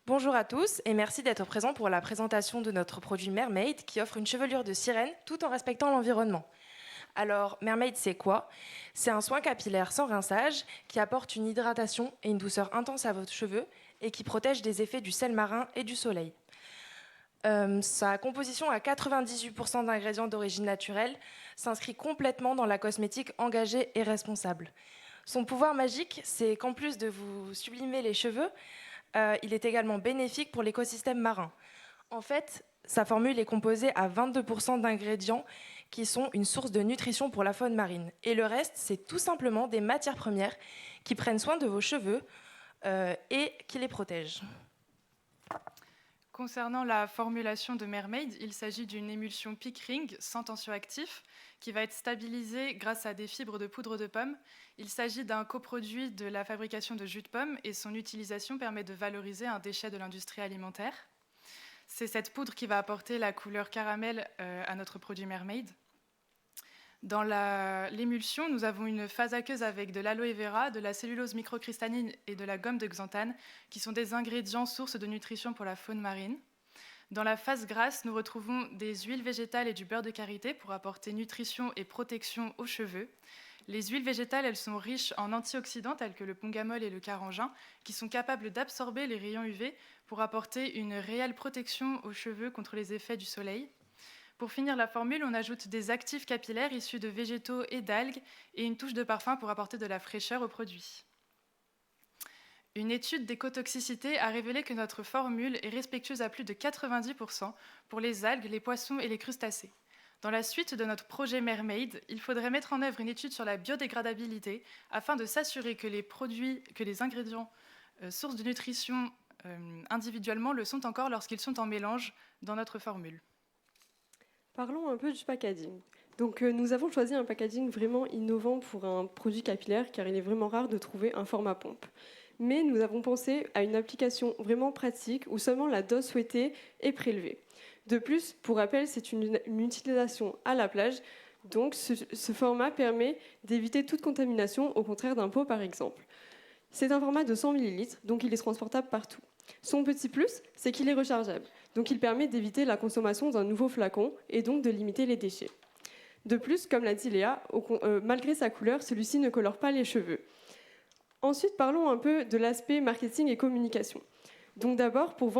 Bonjour à tous et merci d'être présents pour la présentation de notre produit Mermaid qui offre une chevelure de sirène tout en respectant l'environnement. Alors, Mermaid, c'est quoi ? C'est un soin capillaire sans rinçage qui apporte une hydratation et une douceur intense à vos cheveux et qui protège des effets du sel marin et du soleil. Sa composition à 98% d'ingrédients d'origine naturelle s'inscrit complètement dans la cosmétique engagée et responsable. Son pouvoir magique, c'est qu'en plus de vous sublimer les cheveux, il est également bénéfique pour l'écosystème marin. En fait, sa formule est composée à 22% d'ingrédients qui sont une source de nutrition pour la faune marine. Et le reste, c'est tout simplement des matières premières qui prennent soin de vos cheveux et qui les protègent. Concernant la formulation de Mermaid, il s'agit d'une émulsion Peak Ring sans tension actif qui va être stabilisée grâce à des fibres de poudre de pomme. Il s'agit d'un coproduit de la fabrication de jus de pomme et son utilisation permet de valoriser un déchet de l'industrie alimentaire. C'est cette poudre qui va apporter la couleur caramel à notre produit Mermaid. Dans l'émulsion, nous avons une phase aqueuse avec de l'aloe vera, de la cellulose microcristalline et de la gomme de xanthane, qui sont des ingrédients sources de nutrition pour la faune marine. Dans la phase grasse, nous retrouvons des huiles végétales et du beurre de karité pour apporter nutrition et protection aux cheveux. Les huiles végétales, elles sont riches en antioxydants tels que le pongamol et le carangin, qui sont capables d'absorber les rayons UV pour apporter une réelle protection aux cheveux contre les effets du soleil. Pour finir la formule, on ajoute des actifs capillaires issus de végétaux et d'algues et une touche de parfum pour apporter de la fraîcheur au produit. Une étude d'écotoxicité a révélé que notre formule est respectueuse à plus de 90% pour les algues, les poissons et les crustacés. Dans la suite de notre projet Mermaid, il faudrait mettre en œuvre une étude sur la biodégradabilité afin de s'assurer que les ingrédients sources de nutrition individuellement le sont encore lorsqu'ils sont en mélange dans notre formule. Parlons un peu du packaging. Donc, nous avons choisi un packaging vraiment innovant pour un produit capillaire car il est vraiment rare de trouver un format pompe. Mais nous avons pensé à une application vraiment pratique où seulement la dose souhaitée est prélevée. De plus, pour rappel, c'est une utilisation à la plage, donc ce format permet d'éviter toute contamination, au contraire d'un pot par exemple. C'est un format de 100 ml, donc il est transportable partout. Son petit plus, c'est qu'il est rechargeable, donc il permet d'éviter la consommation d'un nouveau flacon et donc de limiter les déchets. De plus, comme l'a dit Léa, malgré sa couleur, celui-ci ne colore pas les cheveux. Ensuite, parlons un peu de l'aspect marketing et communication. Donc d'abord, pour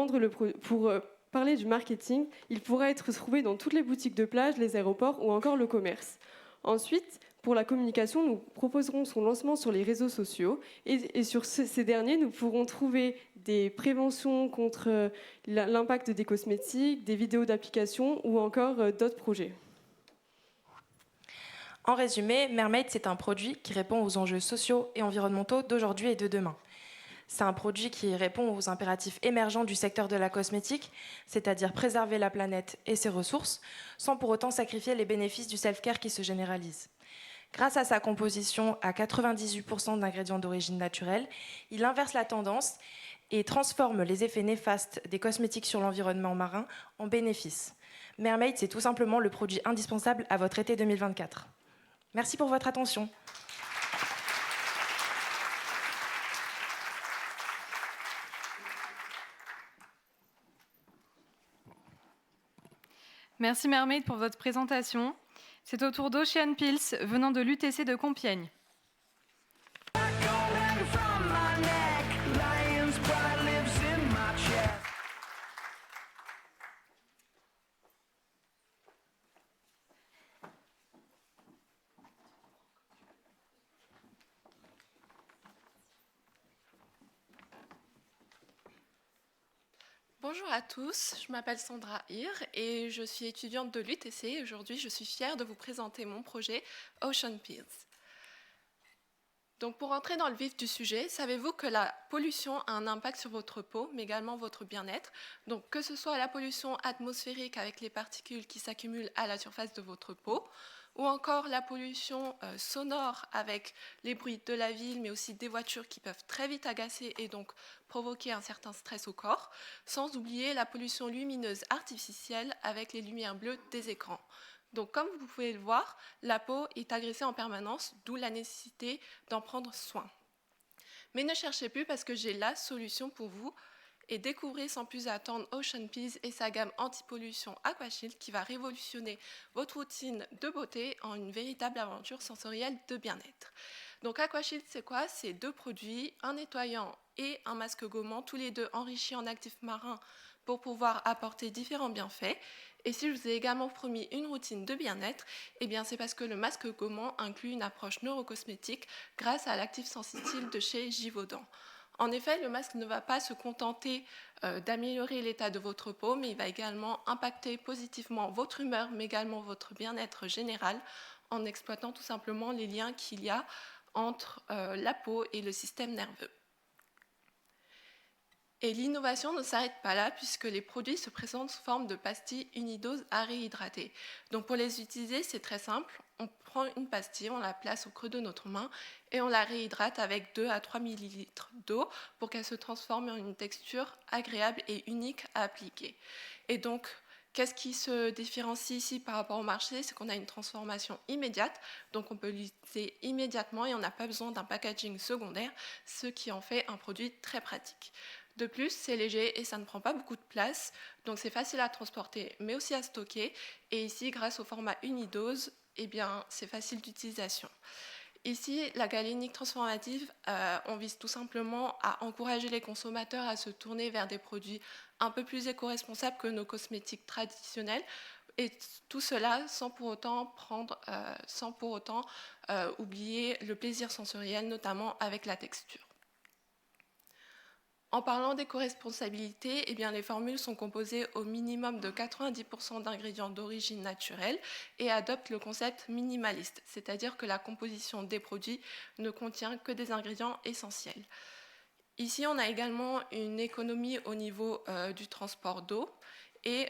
parler du marketing, il pourra être trouvé dans toutes les boutiques de plage, les aéroports ou encore le commerce. Ensuite, pour la communication, nous proposerons son lancement sur les réseaux sociaux et sur ces derniers, nous pourrons trouver des préventions contre l'impact des cosmétiques, des vidéos d'application ou encore d'autres projets. En résumé, Mermaid, c'est un produit qui répond aux enjeux sociaux et environnementaux d'aujourd'hui et de demain. C'est un produit qui répond aux impératifs émergents du secteur de la cosmétique, c'est-à-dire préserver la planète et ses ressources, sans pour autant sacrifier les bénéfices du self-care qui se généralise. Grâce à sa composition à 98% d'ingrédients d'origine naturelle, il inverse la tendance et transforme les effets néfastes des cosmétiques sur l'environnement marin en bénéfices. Mermaid, c'est tout simplement le produit indispensable à votre été 2024. Merci pour votre attention. Merci Mermaid pour votre présentation. C'est au tour d'Ocean Pills venant de l'UTC de Compiègne. Bonjour à tous, je m'appelle Sandra Hir et je suis étudiante de l'UTC. Aujourd'hui, je suis fière de vous présenter mon projet Ocean Pills. Donc, pour entrer dans le vif du sujet, savez-vous que la pollution a un impact sur votre peau, mais également votre bien-être? Donc, que ce soit la pollution atmosphérique avec les particules qui s'accumulent à la surface de votre peau, ou encore la pollution sonore avec les bruits de la ville, mais aussi des voitures qui peuvent très vite agacer et donc provoquer un certain stress au corps, sans oublier la pollution lumineuse artificielle avec les lumières bleues des écrans. Donc comme vous pouvez le voir, la peau est agressée en permanence, d'où la nécessité d'en prendre soin. Mais ne cherchez plus parce que j'ai la solution pour vous. Et découvrez sans plus attendre Ocean Pills et sa gamme anti-pollution Aquashield qui va révolutionner votre routine de beauté en une véritable aventure sensorielle de bien-être. Donc Aquashield, c'est quoi? C'est 2 produits, un nettoyant et un masque gommant, tous les deux enrichis en actifs marins pour pouvoir apporter différents bienfaits. Et si je vous ai également promis une routine de bien-être, eh bien c'est parce que le masque gommant inclut une approche neurocosmétique grâce à l'actif sensitive de chez Givaudan. En effet, le masque ne va pas se contenter d'améliorer l'état de votre peau, mais il va également impacter positivement votre humeur, mais également votre bien-être général, en exploitant tout simplement les liens qu'il y a entre la peau et le système nerveux. Et l'innovation ne s'arrête pas là, puisque les produits se présentent sous forme de pastilles unidoses à réhydrater. Donc pour les utiliser, c'est très simple. On prend une pastille, on la place au creux de notre main et on la réhydrate avec 2 à 3 ml d'eau pour qu'elle se transforme en une texture agréable et unique à appliquer. Et donc, qu'est-ce qui se différencie ici par rapport au marché? C'est qu'on a une transformation immédiate, donc on peut l'utiliser immédiatement et on n'a pas besoin d'un packaging secondaire, ce qui en fait un produit très pratique. De plus, c'est léger et ça ne prend pas beaucoup de place, donc c'est facile à transporter mais aussi à stocker. Et ici, grâce au format unidose, eh bien, c'est facile d'utilisation. Ici, la galénique transformative, on vise tout simplement à encourager les consommateurs à se tourner vers des produits un peu plus éco-responsables que nos cosmétiques traditionnels, et tout cela sans pour autant oublier le plaisir sensoriel, notamment avec la texture. En parlant d'éco-responsabilité, eh bien, les formules sont composées au minimum de 90% d'ingrédients d'origine naturelle et adoptent le concept minimaliste, c'est-à-dire que la composition des produits ne contient que des ingrédients essentiels. Ici, on a également une économie au niveau du transport d'eau. Et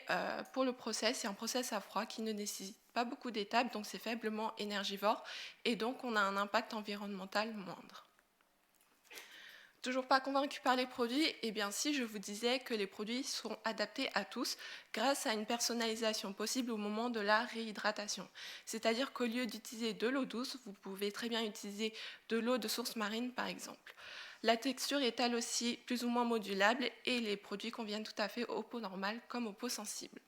pour le process, c'est un process à froid qui ne nécessite pas beaucoup d'étapes, donc c'est faiblement énergivore, et donc on a un impact environnemental moindre. Toujours pas convaincu par les produits? Eh bien si, je vous disais que les produits sont adaptés à tous grâce à une personnalisation possible au moment de la réhydratation. C'est-à-dire qu'au lieu d'utiliser de l'eau douce, vous pouvez très bien utiliser de l'eau de source marine par exemple. La texture est elle aussi plus ou moins modulable et les produits conviennent tout à fait aux peaux normales comme aux peaux sensibles.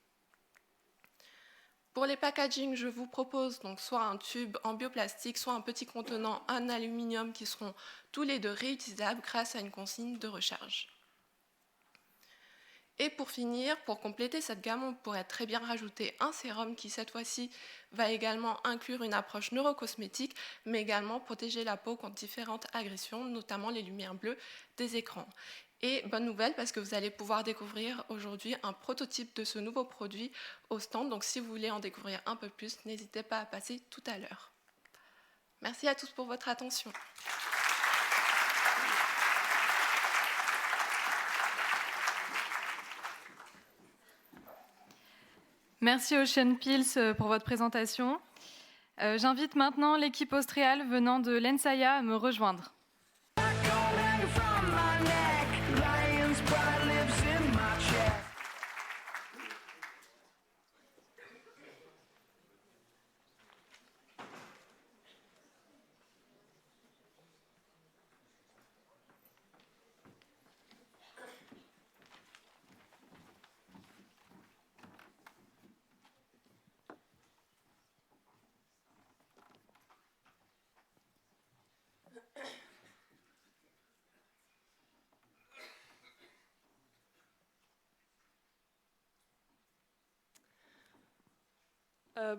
Pour les packaging, je vous propose donc soit un tube en bioplastique, soit un petit contenant en aluminium qui seront tous les deux réutilisables grâce à une consigne de recharge. Et pour finir, pour compléter cette gamme, on pourrait très bien rajouter un sérum qui cette fois-ci va également inclure une approche neurocosmétique, mais également protéger la peau contre différentes agressions, notamment les lumières bleues des écrans. Et bonne nouvelle parce que vous allez pouvoir découvrir aujourd'hui un prototype de ce nouveau produit au stand. Donc si vous voulez en découvrir un peu plus, n'hésitez pas à passer tout à l'heure. Merci à tous pour votre attention. Merci Ocean Pils pour votre présentation. J'invite maintenant l'équipe Austréal venant de l'ENSAIA à me rejoindre.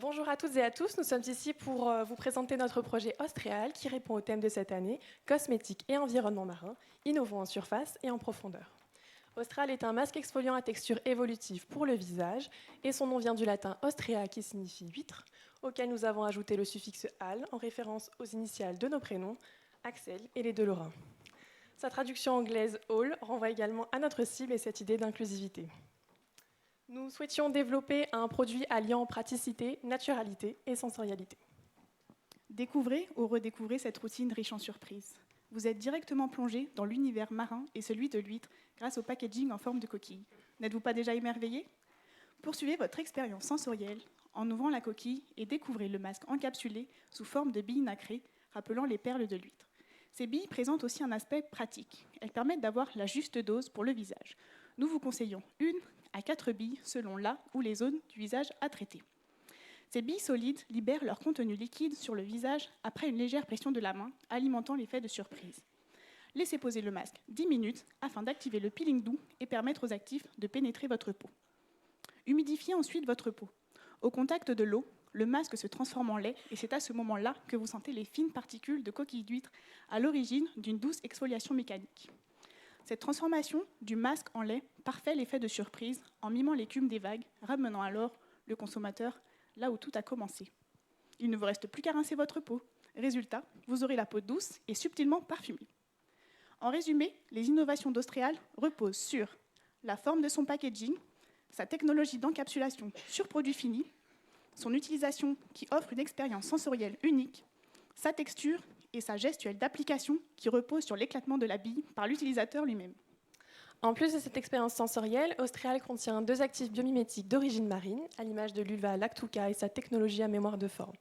Bonjour à toutes et à tous, nous sommes ici pour vous présenter notre projet Austréal qui répond au thème de cette année, cosmétique et environnement marin, innovant en surface et en profondeur. Austral est un masque exfoliant à texture évolutive pour le visage et son nom vient du latin ostrea qui signifie huître, auquel nous avons ajouté le suffixe al en référence aux initiales de nos prénoms, Axel et les deux Laurins. Sa traduction anglaise all renvoie également à notre cible et cette idée d'inclusivité. Nous souhaitions développer un produit alliant praticité, naturalité et sensorialité. Découvrez ou redécouvrez cette routine riche en surprises. Vous êtes directement plongé dans l'univers marin et celui de l'huître grâce au packaging en forme de coquille. N'êtes-vous pas déjà émerveillé? Poursuivez votre expérience sensorielle en ouvrant la coquille et découvrez le masque encapsulé sous forme de billes nacrées rappelant les perles de l'huître. Ces billes présentent aussi un aspect pratique. Elles permettent d'avoir la juste dose pour le visage. Nous vous conseillons 1 à 4 billes selon là ou les zones du visage à traiter. Ces billes solides libèrent leur contenu liquide sur le visage après une légère pression de la main, alimentant l'effet de surprise. Laissez poser le masque 10 minutes afin d'activer le peeling doux et permettre aux actifs de pénétrer votre peau. Humidifiez ensuite votre peau. Au contact de l'eau, le masque se transforme en lait et c'est à ce moment-là que vous sentez les fines particules de coquille d'huître à l'origine d'une douce exfoliation mécanique. Cette transformation du masque en lait parfait l'effet de surprise en mimant l'écume des vagues, ramenant alors le consommateur là où tout a commencé. Il ne vous reste plus qu'à rincer votre peau. Résultat, vous aurez la peau douce et subtilement parfumée. En résumé, les innovations d'Austréal reposent sur la forme de son packaging, sa technologie d'encapsulation sur produit fini, son utilisation qui offre une expérience sensorielle unique, sa texture et sa gestuelle d'application qui repose sur l'éclatement de la bille par l'utilisateur lui-même. En plus de cette expérience sensorielle, Austréal contient 2 actifs biomimétiques d'origine marine, à l'image de l'Ulva lactuca et sa technologie à mémoire de forme.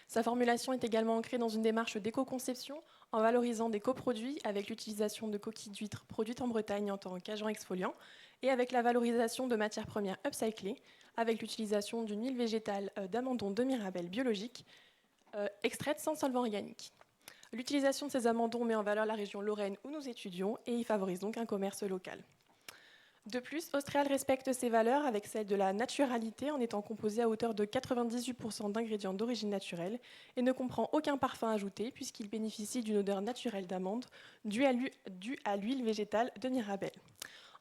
Sa formulation est également ancrée dans une démarche d'éco-conception en valorisant des coproduits avec l'utilisation de coquilles d'huîtres produites en Bretagne en tant qu'agent exfoliant et avec la valorisation de matières premières upcyclées avec l'utilisation d'une huile végétale d'amandon de Mirabelle biologique extraite sans solvant organique. L'utilisation de ces amandons met en valeur la région Lorraine où nous étudions et y favorise donc un commerce local. De plus, Austréal respecte ses valeurs avec celle de la naturalité en étant composé à hauteur de 98% d'ingrédients d'origine naturelle et ne comprend aucun parfum ajouté puisqu'il bénéficie d'une odeur naturelle d'amande due à l'huile végétale de Mirabelle.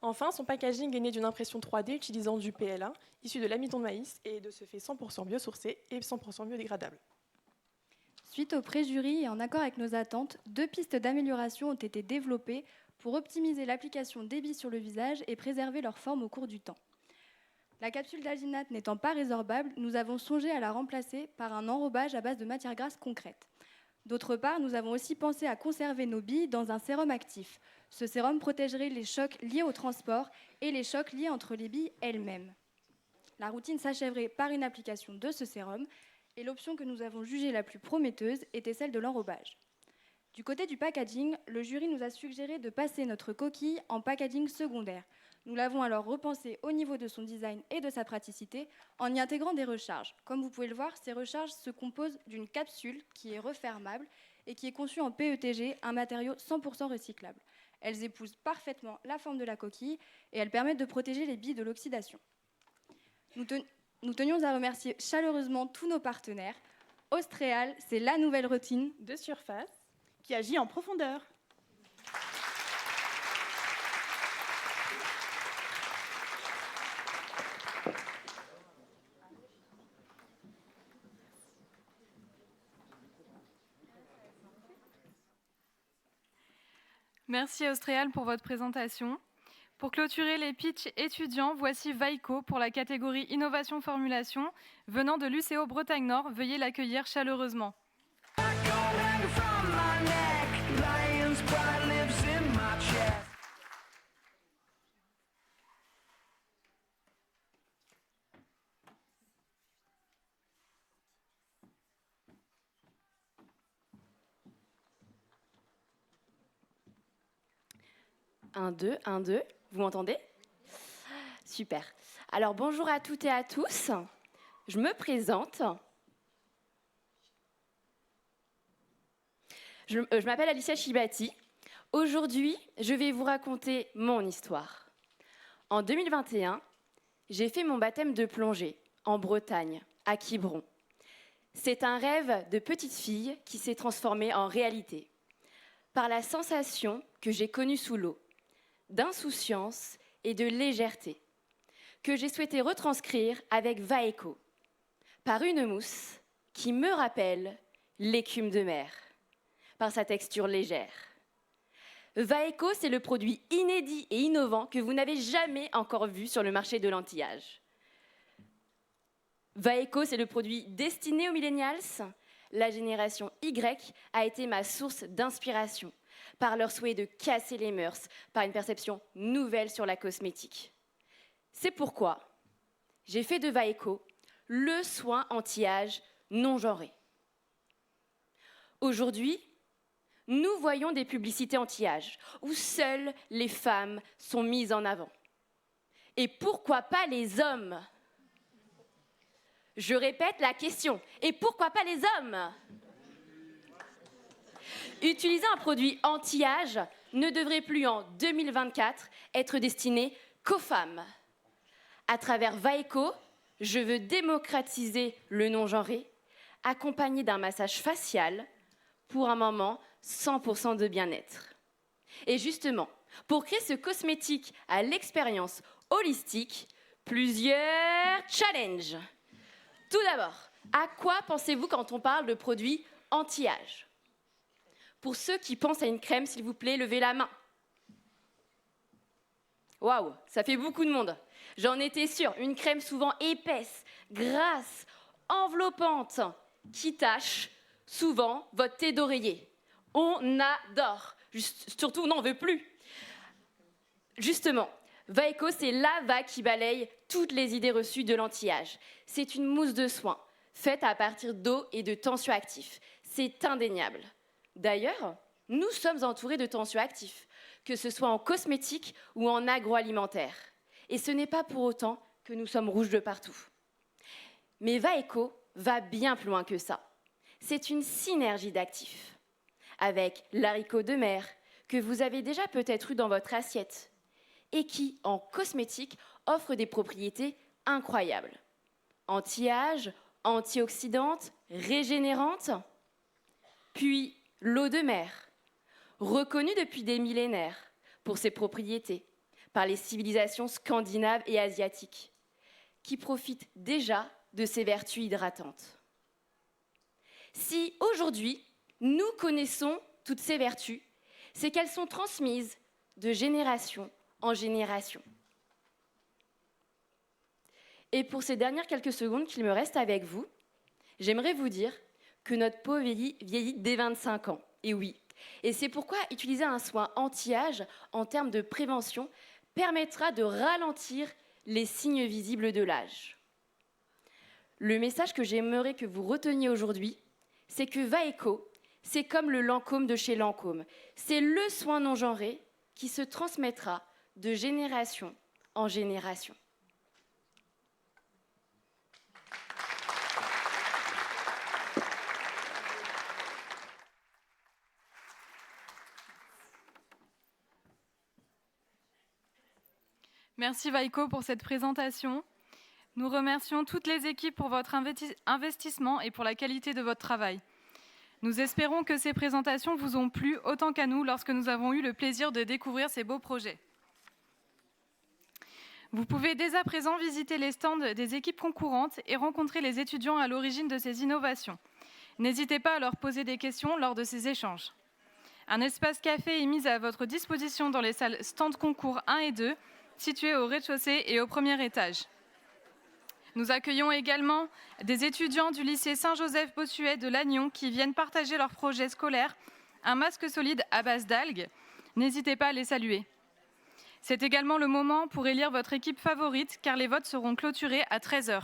Enfin, son packaging est né d'une impression 3D utilisant du PLA issu de l'amidon de maïs et de ce fait 100% biosourcé et 100% biodégradable. Suite au pré-jury et en accord avec nos attentes, 2 pistes d'amélioration ont été développées pour optimiser l'application des billes sur le visage et préserver leur forme au cours du temps. La capsule d'alginate n'étant pas résorbable, nous avons songé à la remplacer par un enrobage à base de matière grasse concrète. D'autre part, nous avons aussi pensé à conserver nos billes dans un sérum actif. Ce sérum protégerait les chocs liés au transport et les chocs liés entre les billes elles-mêmes. La routine s'achèverait par une application de ce sérum et l'option que nous avons jugée la plus prometteuse était celle de l'enrobage. Du côté du packaging, le jury nous a suggéré de passer notre coquille en packaging secondaire. Nous l'avons alors repensé au niveau de son design et de sa praticité en y intégrant des recharges. Comme vous pouvez le voir, ces recharges se composent d'une capsule qui est refermable et qui est conçue en PETG, un matériau 100% recyclable. Elles épousent parfaitement la forme de la coquille et elles permettent de protéger les billes de l'oxydation. Nous tenions à remercier chaleureusement tous nos partenaires. Austréal, c'est la nouvelle routine de surface qui agit en profondeur. Merci Austréal pour votre présentation. Pour clôturer les pitchs étudiants, voici Vaiko pour la catégorie Innovation Formulation. Venant de l'UCO Bretagne Nord, veuillez l'accueillir chaleureusement. Un, deux, un, deux. Vous m'entendez? Super. Alors bonjour à toutes et à tous. Je me présente. Je m'appelle Alicia Chibati. Aujourd'hui, je vais vous raconter mon histoire. En 2021, j'ai fait mon baptême de plongée en Bretagne, à Quiberon. C'est un rêve de petite fille qui s'est transformé en réalité par la sensation que j'ai connue sous l'eau, d'insouciance et de légèreté, que j'ai souhaité retranscrire avec Vaiko, par une mousse qui me rappelle l'écume de mer, par sa texture légère. Vaiko, c'est le produit inédit et innovant que vous n'avez jamais encore vu sur le marché de l'anti-âge. Vaiko, c'est le produit destiné aux millennials. La génération Y a été ma source d'inspiration, par leur souhait de casser les mœurs, par une perception nouvelle sur la cosmétique. C'est pourquoi j'ai fait de Vaiko le soin anti-âge non genré. Aujourd'hui, nous voyons des publicités anti-âge où seules les femmes sont mises en avant. Et pourquoi pas les hommes? Je répète la question. Et pourquoi pas les hommes? Utiliser un produit anti-âge ne devrait plus en 2024 être destiné qu'aux femmes. À travers Vaiko, je veux démocratiser le non-genré, accompagné d'un massage facial pour un moment 100% de bien-être. Et justement, pour créer ce cosmétique à l'expérience holistique, plusieurs challenges. Tout d'abord, à quoi pensez-vous quand on parle de produits anti-âge? Pour ceux qui pensent à une crème, s'il vous plaît, levez la main. Waouh, ça fait beaucoup de monde. J'en étais sûre, une crème souvent épaisse, grasse, enveloppante, qui tache souvent votre thé d'oreiller. On adore. Surtout, on n'en veut plus. Justement, Vaiko, c'est la vague qui balaye toutes les idées reçues de l'anti-âge. C'est une mousse de soin, faite à partir d'eau et de tensioactifs. C'est indéniable. D'ailleurs, nous sommes entourés de tensioactifs, que ce soit en cosmétique ou en agroalimentaire. Et ce n'est pas pour autant que nous sommes rouges de partout. Mais Vaiko va bien plus loin que ça. C'est une synergie d'actifs, avec l'haricot de mer, que vous avez déjà peut-être eu dans votre assiette, et qui, en cosmétique, offre des propriétés incroyables. Anti-âge, antioxydante, régénérante. Puis l'eau de mer, reconnue depuis des millénaires pour ses propriétés par les civilisations scandinaves et asiatiques, qui profitent déjà de ses vertus hydratantes. Si aujourd'hui, nous connaissons toutes ces vertus, c'est qu'elles sont transmises de génération en génération. Et pour ces dernières quelques secondes qu'il me reste avec vous, j'aimerais vous dire que notre peau vieillit dès 25 ans. Et oui. Et c'est pourquoi utiliser un soin anti-âge en termes de prévention permettra de ralentir les signes visibles de l'âge. Le message que j'aimerais que vous reteniez aujourd'hui, c'est que Vaeco, c'est comme le Lancôme de chez Lancôme. C'est le soin non genré qui se transmettra de génération en génération. Merci Vaeco pour cette présentation. Nous remercions toutes les équipes pour votre investissement et pour la qualité de votre travail. Nous espérons que ces présentations vous ont plu autant qu'à nous lorsque nous avons eu le plaisir de découvrir ces beaux projets. Vous pouvez dès à présent visiter les stands des équipes concurrentes et rencontrer les étudiants à l'origine de ces innovations. N'hésitez pas à leur poser des questions lors de ces échanges. Un espace café est mis à votre disposition dans les salles stands concours 1 et 2, situées au rez-de-chaussée et au premier étage. Nous accueillons également des étudiants du lycée Saint-Joseph-Bossuet de Lannion qui viennent partager leur projet scolaire, un masque solide à base d'algues. N'hésitez pas à les saluer. C'est également le moment pour élire votre équipe favorite car les votes seront clôturés à 13 h.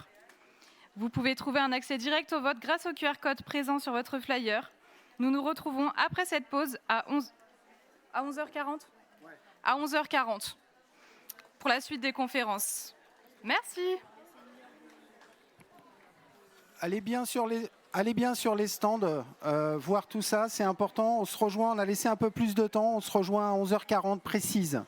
Vous pouvez trouver un accès direct au vote grâce au QR code présent sur votre flyer. Nous nous retrouvons après cette pause à 11h40 à 11h40 pour la suite des conférences. Merci. Allez bien sur les stands, voir tout ça, c'est important. On se rejoint, on a laissé un peu plus de temps, on se rejoint à 11h40 précise.